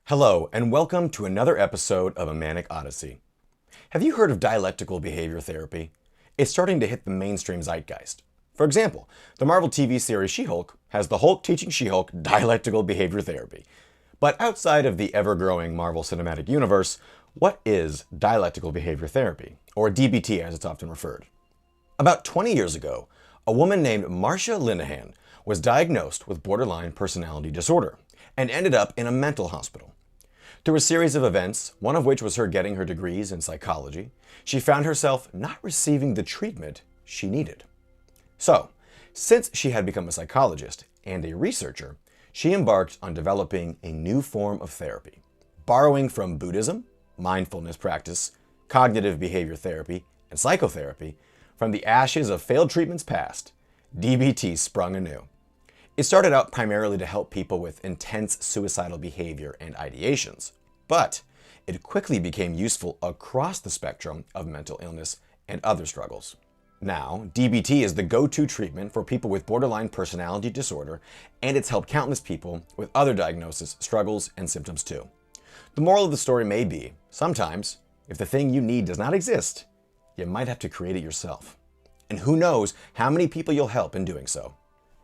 Hello, and welcome to another episode of A Manic Odyssey. Have you heard of dialectical behavior therapy? It's starting to hit the mainstream zeitgeist. For example, the Marvel TV series She-Hulk has the Hulk teaching She-Hulk dialectical behavior therapy. But outside of the ever-growing Marvel Cinematic Universe, what is dialectical behavior therapy, or DBT as it's often referred? About 20 years ago, a woman named Marcia Linehan was diagnosed with borderline personality disorder and ended up in a mental hospital. Through a series of events, one of which was her getting her degrees in psychology, she found herself not receiving the treatment she needed. So, since she had become a psychologist and a researcher, she embarked on developing a new form of therapy, borrowing from Buddhism, mindfulness practice, cognitive behavior therapy, and psychotherapy. From the ashes of failed treatments past, DBT sprung anew. It started out primarily to help people with intense suicidal behavior and ideations, but it quickly became useful across the spectrum of mental illness and other struggles. Now, DBT is the go-to treatment for people with borderline personality disorder, and it's helped countless people with other diagnoses, struggles, and symptoms too. The moral of the story may be, sometimes, if the thing you need does not exist, you might have to create it yourself. And who knows how many people you'll help in doing so.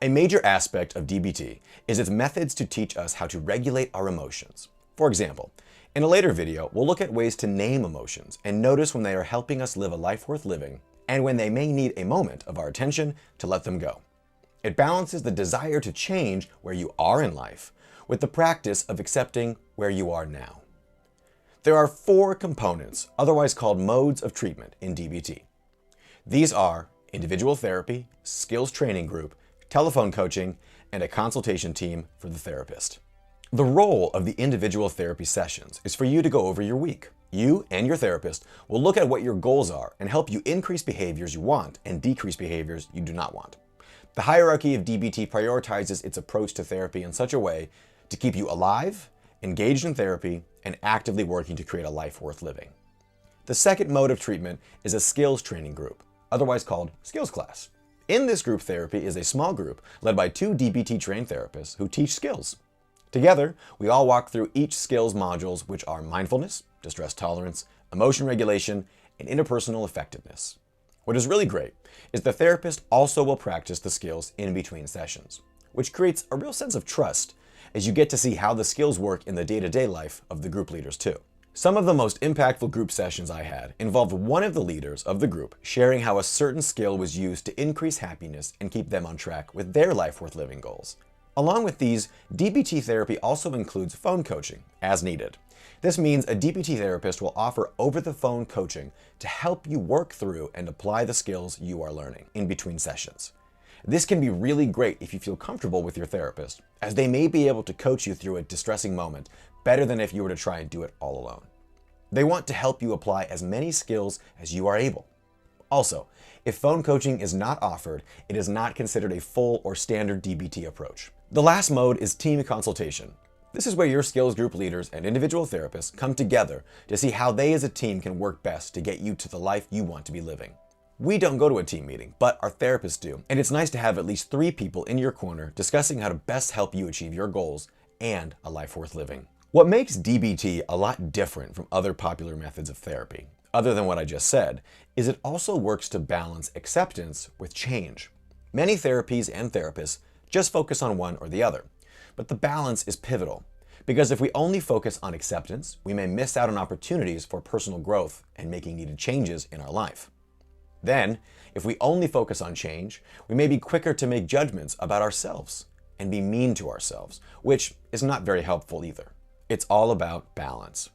A major aspect of DBT is its methods to teach us how to regulate our emotions. For example, in a later video, we'll look at ways to name emotions and notice when they are helping us live a life worth living and when they may need a moment of our attention to let them go. It balances the desire to change where you are in life with the practice of accepting where you are now. There are 4 components, otherwise called modes of treatment in DBT. These are individual therapy, skills training group, telephone coaching, and a consultation team for the therapist. The role of the individual therapy sessions is for you to go over your week. You and your therapist will look at what your goals are and help you increase behaviors you want and decrease behaviors you do not want. The hierarchy of DBT prioritizes its approach to therapy in such a way to keep you alive, engaged in therapy, and actively working to create a life worth living. The second mode of treatment is a skills training group, otherwise called skills class. In this group therapy is a small group led by 2 DBT-trained therapists who teach skills. Together, we all walk through each skills modules, which are mindfulness, distress tolerance, emotion regulation, and interpersonal effectiveness. What is really great is the therapist also will practice the skills in between sessions, which creates a real sense of trust as you get to see how the skills work in the day-to-day life of the group leaders too. Some of the most impactful group sessions I had involved one of the leaders of the group sharing how a certain skill was used to increase happiness and keep them on track with their life worth living goals. Along with these, DBT therapy also includes phone coaching as needed. This means a DBT therapist will offer over-the-phone coaching to help you work through and apply the skills you are learning in between sessions. This can be really great if you feel comfortable with your therapist, as they may be able to coach you through a distressing moment better than if you were to try and do it all alone. They want to help you apply as many skills as you are able. Also, if phone coaching is not offered, it is not considered a full or standard DBT approach. The last mode is team consultation. This is where your skills group leaders and individual therapists come together to see how they as a team can work best to get you to the life you want to be living. We don't go to a team meeting, but our therapists do, and it's nice to have at least 3 people in your corner discussing how to best help you achieve your goals and a life worth living. What makes DBT a lot different from other popular methods of therapy, other than what I just said, is it also works to balance acceptance with change. Many therapies and therapists just focus on one or the other, but the balance is pivotal, because if we only focus on acceptance, we may miss out on opportunities for personal growth and making needed changes in our life. Then, if we only focus on change, we may be quicker to make judgments about ourselves and be mean to ourselves, which is not very helpful either. It's all about balance.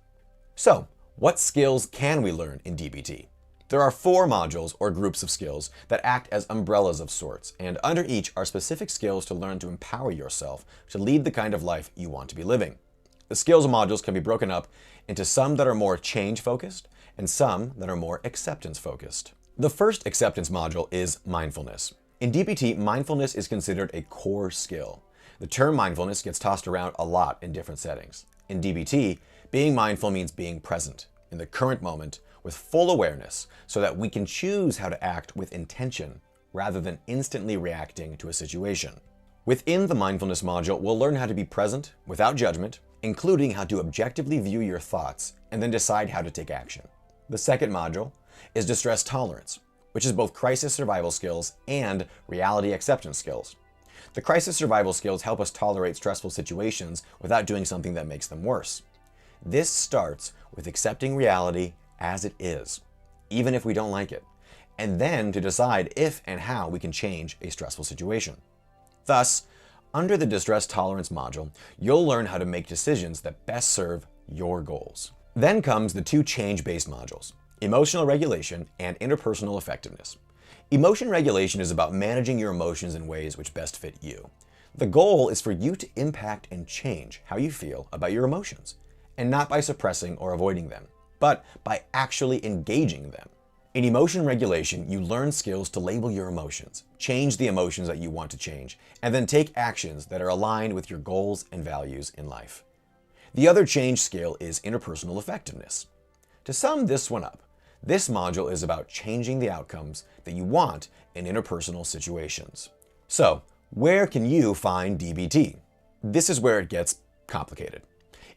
So, what skills can we learn in DBT? There are 4 modules or groups of skills that act as umbrellas of sorts, and under each are specific skills to learn to empower yourself to lead the kind of life you want to be living. The skills modules can be broken up into some that are more change-focused and some that are more acceptance-focused. The first acceptance module is mindfulness. In DBT, mindfulness is considered a core skill. The term mindfulness gets tossed around a lot in different settings. In DBT, being mindful means being present in the current moment with full awareness so that we can choose how to act with intention rather than instantly reacting to a situation. Within the mindfulness module, we'll learn how to be present without judgment including how to objectively view your thoughts and then decide how to take action. The second module is distress tolerance, which is both crisis survival skills and reality acceptance skills. The crisis survival skills help us tolerate stressful situations without doing something that makes them worse. This starts with accepting reality as it is, even if we don't like it, and then to decide if and how we can change a stressful situation. Thus, under the distress tolerance module, you'll learn how to make decisions that best serve your goals. Then comes the two change-based modules, emotional regulation and interpersonal effectiveness. Emotion regulation is about managing your emotions in ways which best fit you. The goal is for you to impact and change how you feel about your emotions, and not by suppressing or avoiding them, but by actually engaging them. In emotion regulation, you learn skills to label your emotions, change the emotions that you want to change, and then take actions that are aligned with your goals and values in life. The other change skill is interpersonal effectiveness. To sum this one up, this module is about changing the outcomes that you want in interpersonal situations. So, where can you find DBT? This is where it gets complicated.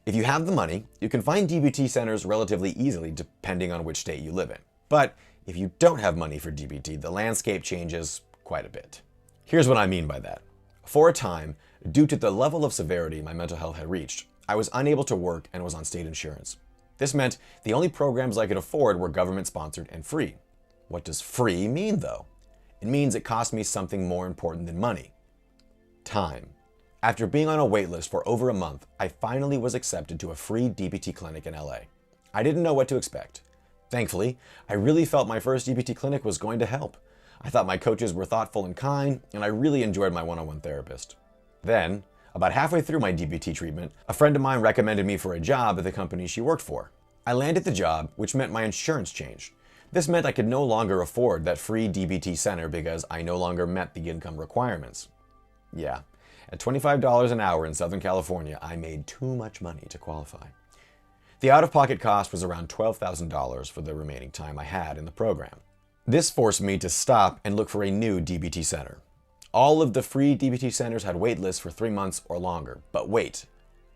If you have the money, you can find DBT centers relatively easily depending on which state you live in. But if you don't have money for DBT, the landscape changes quite a bit. Here's what I mean by that. For a time, due to the level of severity my mental health had reached, I was unable to work and was on state insurance. This meant the only programs I could afford were government-sponsored and free. What does free mean, though? It means it cost me something more important than money: time. After being on a wait list for over a month, I finally was accepted to a free DBT clinic in LA. I didn't know what to expect. Thankfully, I really felt my first DBT clinic was going to help. I thought my coaches were thoughtful and kind, and I really enjoyed my one-on-one therapist. Then, about halfway through my DBT treatment, a friend of mine recommended me for a job at the company she worked for. I landed the job, which meant my insurance changed. This meant I could no longer afford that free DBT center because I no longer met the income requirements. Yeah, at $25 an hour in Southern California, I made too much money to qualify. The out-of-pocket cost was around $12,000 for the remaining time I had in the program. This forced me to stop and look for a new DBT center. All of the free DBT centers had wait lists for 3 months or longer, but wait,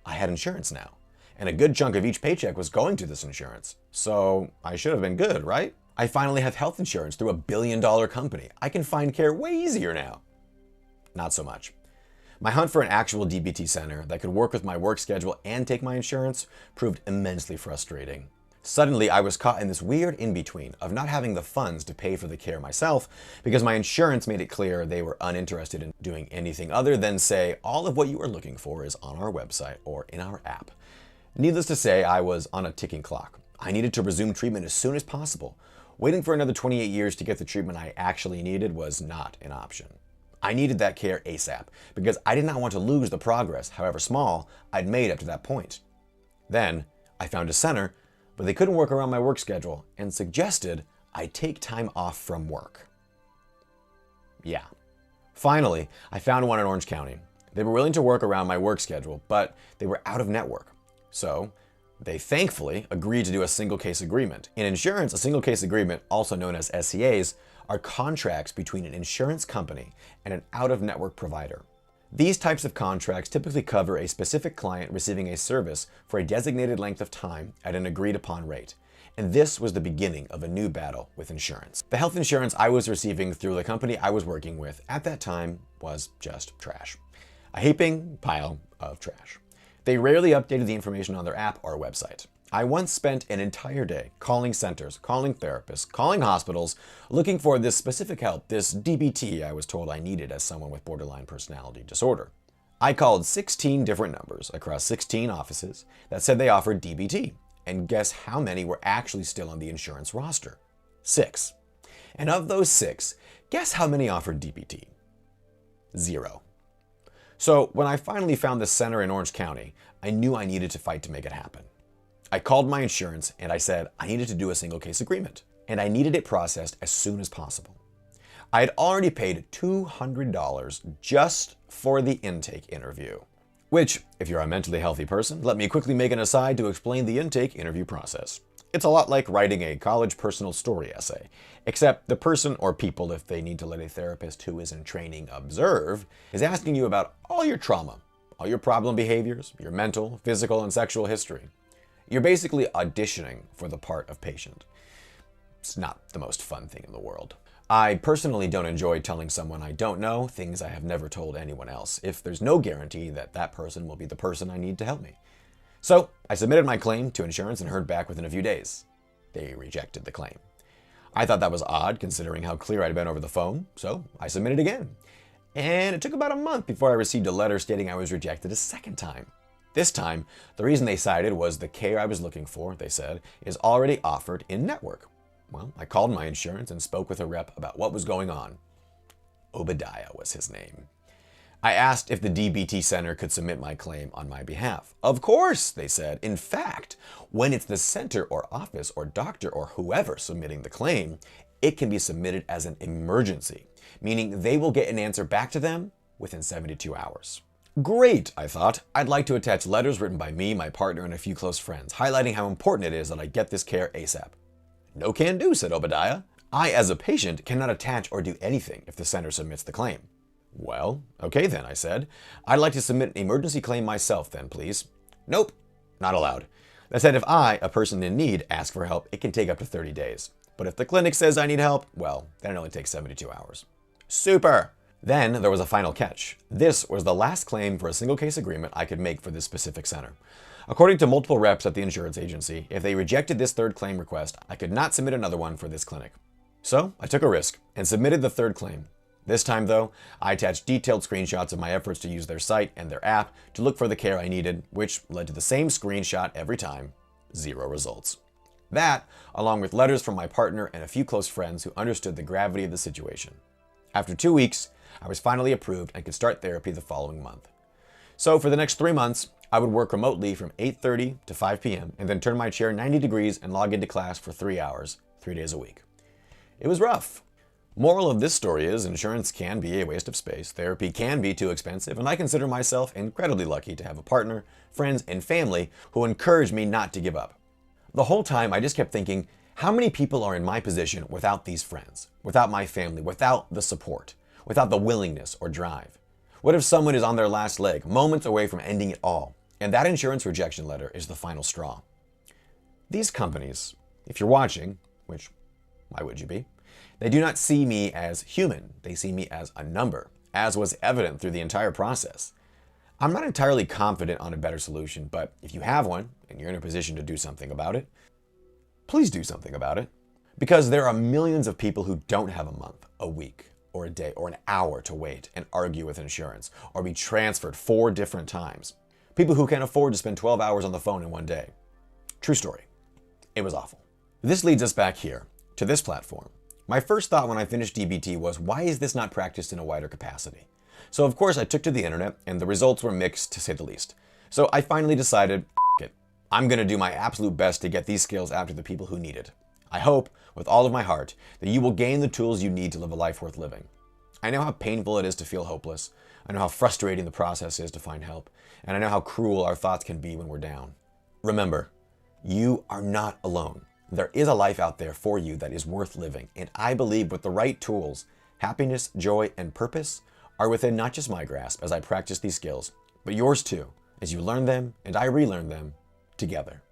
I had insurance now, and a good chunk of each paycheck was going to this insurance, so I should have been good, right? I finally have health insurance through a billion-dollar company. I can find care way easier now. Not so much. My hunt for an actual DBT center that could work with my work schedule and take my insurance proved immensely frustrating. Suddenly, I was caught in this weird in-between of not having the funds to pay for the care myself because my insurance made it clear they were uninterested in doing anything other than say, all of what you are looking for is on our website or in our app. Needless to say, I was on a ticking clock. I needed to resume treatment as soon as possible. Waiting for another 28 years to get the treatment I actually needed was not an option. I needed that care ASAP because I did not want to lose the progress, however small, I'd made up to that point. Then, I found a center, but they couldn't work around my work schedule and suggested I take time off from work. Yeah. Finally, I found one in Orange County. They were willing to work around my work schedule, but they were out of network. So, they thankfully agreed to do a single case agreement. In insurance, a single case agreement, also known as SCAs, are contracts between an insurance company and an out-of-network provider. These types of contracts typically cover a specific client receiving a service for a designated length of time at an agreed-upon rate. And this was the beginning of a new battle with insurance. The health insurance I was receiving through the company I was working with at that time was just trash. A heaping pile of trash. They rarely updated the information on their app or website. I once spent an entire day calling centers, calling therapists, calling hospitals, looking for this specific help, this DBT I was told I needed as someone with borderline personality disorder. I called 16 different numbers across 16 offices that said they offered DBT, and guess how many were actually still on the insurance roster? 6. And of those 6, guess how many offered DBT? 0. So when I finally found this center in Orange County, I knew I needed to fight to make it happen. I called my insurance and I said I needed to do a single case agreement, and I needed it processed as soon as possible. I had already paid $200 just for the intake interview. Which, if you're a mentally healthy person, let me quickly make an aside to explain the intake interview process. It's a lot like writing a college personal story essay, except the person or people, if they need to let a therapist who is in training observe, is asking you about all your trauma, all your problem behaviors, your mental, physical, and sexual history. You're basically auditioning for the part of patient. It's not the most fun thing in the world. I personally don't enjoy telling someone I don't know things I have never told anyone else, if there's no guarantee that that person will be the person I need to help me. So I submitted my claim to insurance and heard back within a few days. They rejected the claim. I thought that was odd considering how clear I'd been over the phone, so I submitted again. And it took about a month before I received a letter stating I was rejected a second time. This time, the reason they cited was the care I was looking for, they said, is already offered in-network. Well, I called my insurance and spoke with a rep about what was going on. Obadiah was his name. I asked if the DBT Center could submit my claim on my behalf. Of course, they said. In fact, when it's the center or office or doctor or whoever submitting the claim, it can be submitted as an emergency, meaning they will get an answer back to them within 72 hours. Great, I thought. I'd like to attach letters written by me, my partner, and a few close friends, highlighting how important it is that I get this care ASAP. No can do, said Obadiah. I, as a patient, cannot attach or do anything if the center submits the claim. Well, okay then, I said. I'd like to submit an emergency claim myself then, please. Nope, not allowed. They said if I, a person in need, ask for help, it can take up to 30 days. But if the clinic says I need help, well, then it only takes 72 hours. Super! Then there was a final catch. This was the last claim for a single case agreement I could make for this specific center. According to multiple reps at the insurance agency, if they rejected this third claim request, I could not submit another one for this clinic. So I took a risk and submitted the third claim. This time, though, I attached detailed screenshots of my efforts to use their site and their app to look for the care I needed, which led to the same screenshot every time. 0 results. That, along with letters from my partner and a few close friends who understood the gravity of the situation. After 2 weeks, I was finally approved and could start therapy the following month. So for the next 3 months, I would work remotely from 8:30 to 5 p.m. and then turn my chair 90 degrees and log into class for 3 hours, 3 days a week. It was rough. Moral of this story is insurance can be a waste of space, therapy can be too expensive, and I consider myself incredibly lucky to have a partner, friends, and family who encourage me not to give up. The whole time I just kept thinking, how many people are in my position without these friends, without my family, without the support, without the willingness or drive? What if someone is on their last leg, moments away from ending it all, and that insurance rejection letter is the final straw? These companies, if you're watching, which why would you be? They do not see me as human. They see me as a number, as was evident through the entire process. I'm not entirely confident on a better solution, but if you have one and you're in a position to do something about it, please do something about it. Because there are millions of people who don't have a month, a week, or a day, or an hour to wait and argue with insurance, or be transferred 4 different times. People who can't afford to spend 12 hours on the phone in one day. True story. It was awful. This leads us back here, to this platform. My first thought when I finished DBT was, why is this not practiced in a wider capacity? So of course I took to the internet, and the results were mixed to say the least. So I finally decided, F it. I'm gonna do my absolute best to get these skills out to the people who need it. I hope, with all of my heart, that you will gain the tools you need to live a life worth living. I know how painful it is to feel hopeless. I know how frustrating the process is to find help. And I know how cruel our thoughts can be when we're down. Remember, you are not alone. There is a life out there for you that is worth living. And I believe with the right tools, happiness, joy, and purpose are within not just my grasp as I practice these skills, but yours too, as you learn them and I relearn them together.